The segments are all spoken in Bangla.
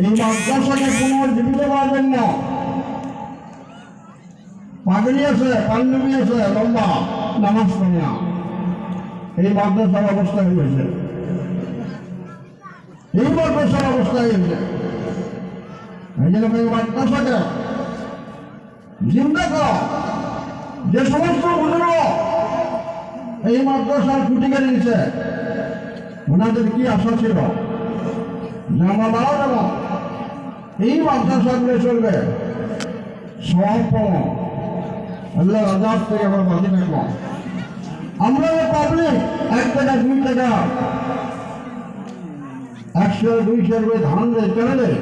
এই মাদ্রাসাকে পুনর্জীবিত করার জন্য পাগড়ি আছে, পাঞ্জাবি আছে, লম্বা নামাজ পড়ে না, এই মাদ্রাসার অবস্থা হয়েছে, এই মাদ্রাসার অবস্থা হয়েছে। এই জন্য এই মাদ্রাসাকে জিন্দা করা, যে সমস্ত বুজুর্গ এই মাদ্রাসার খুঁটি কেটে দিচ্ছে, ওনাদের কি আশা ছিল যে আমরা মারা যাব, এই মাদ্রাসাগুলো চলবে, সব পাবো, আল্লাহ আজাদ থেকে আমরা বাঁচে থাকবো। আমরা পাবলিক 1 টাকা 2 টাকা 100 200 করে ধান দেয় কেন দেয়?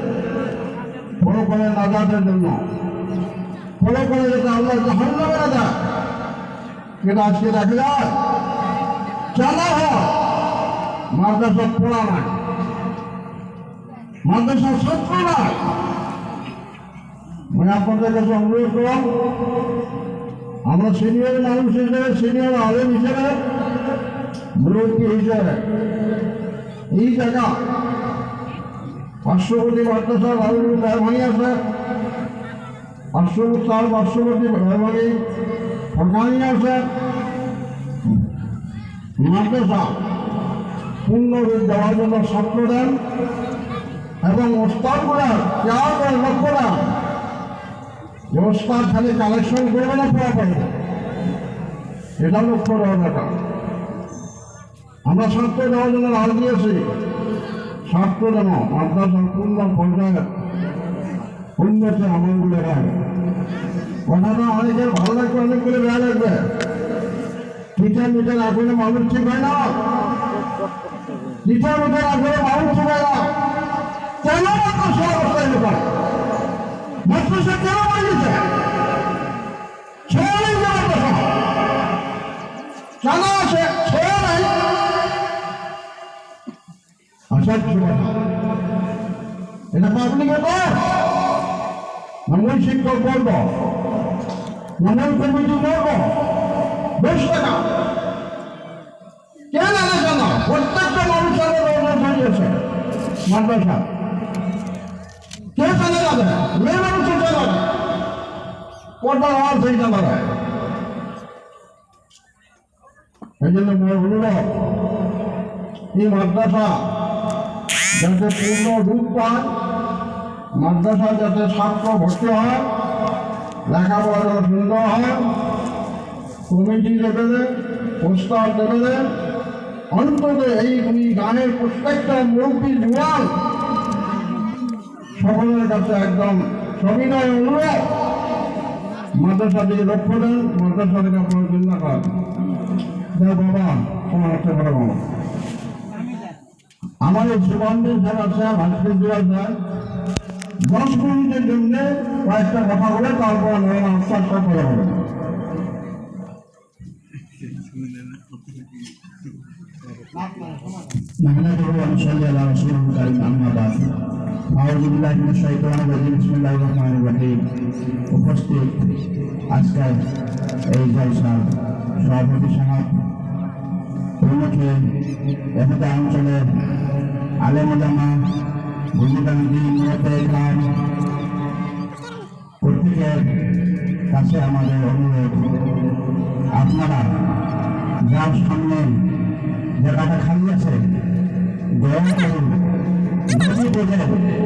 ফলো করে নাজাতের জন্য, ফলো করে যেটা আল্লাহ জাহান্নামে না দেয়। কিন্তু আজকে দেখা যায় চালা হয় মাদ্রাসা পড়া নাই, মাদ্রাসার ছাত্র নাই। মানে আপনাদের কাছে অনুরোধ করলাম, আমরা সিনিয়র মানুষ হিসেবে, সিনিয়র আলেম হিসেবে, মুরব্বী হিসেবে এই জায়গা পার্শ্ববর্তী মাদ্রাসা লালুর মেহরবানি আছে, পার্শ্ববর্তী মেহরবানি ফরকানি আছে, মাদ্রাসা পূর্ণ রূপ দেওয়ার জন্য ছাত্র দেন এবং ওস্তাদগুলা কেয়ার করে লক্ষ্য দেন যে ওস্তাদ খালি কালেকশন করবে না, পড়া পারবে, এটা লক্ষ্য দেওয়ার ব্যাপার। আমরা ছাত্র দেওয়ার জন্য রাজ দিয়েছি, ছাত্র যেন মাদ্রাসার পূর্ণ পর্যায়ে উন্নতি আমলগুলো হয়। কথাটা অনেকের ভালো লাগবে, অনেকগুলো বেয়া লাগবে। টিচার মিটার আসলে মানুষ ঠিক হয় না, টিচার মিটার আসলে মানুষ ঠিক হয় না। কেন মাদ্রাসা অবস্থায় লোক মাদ্রাসা কেন বানিয়েছে? ছেড়ে নেই মাদ্রাসা, কেন আছে? ছেড়ে নাই। এটা পাবলিকের কর, মূল শিক্ষক বলব, মূল কমিটি বলব, বেশ টাকা কেন আলাদা না? প্রত্যেকটা মানুষের হয়েছে মাদ্রাসা, কে চালে যাবে? মেয়ে মানুষের চালাবে, পর্দার আওয়াজ হয়ে চালাবে। এই জন্য অনুরোধ, এই মাদ্রাসা যাতে পূর্ণ রূপ পায়, মাদ্রাসা যাতে ছাত্র ভর্তি হয়, লেখাপড়া সুন্দর হয়, কমিটি দেবে দেন, প্রস্তাব দেবে দেন, অন্তত এই গানের প্রত্যেকটা মুরব্বী জোয়ান সকলের কাছে একদম সবিনয় অনুরোধ, মাদ্রাসা দিকে লক্ষ্য দেন, মাদ্রাসা থেকে আপনার চিন্তা করেন। বাবা তোমার হচ্ছে বড় বাবা, আমাদের সুগন্ধের যারা আছে, ভাস্কর দেওয়া যায় 10 মিনিটের জন্য কয়েকটা কথা বলে তারপর আশ্বাস করে হবে। উপস্থিত আজকের এই জলসার সভাপতি সাহেব, উন্নতি এখানে অঞ্চলের আলেম ওলামা, বুঝিবান্ধি, গ্রাম প্রত্যেকের কাছে আমাদের অনুরোধ, আপনারা যার সামনে জায়গাটা খালি আছে দয়া করুন,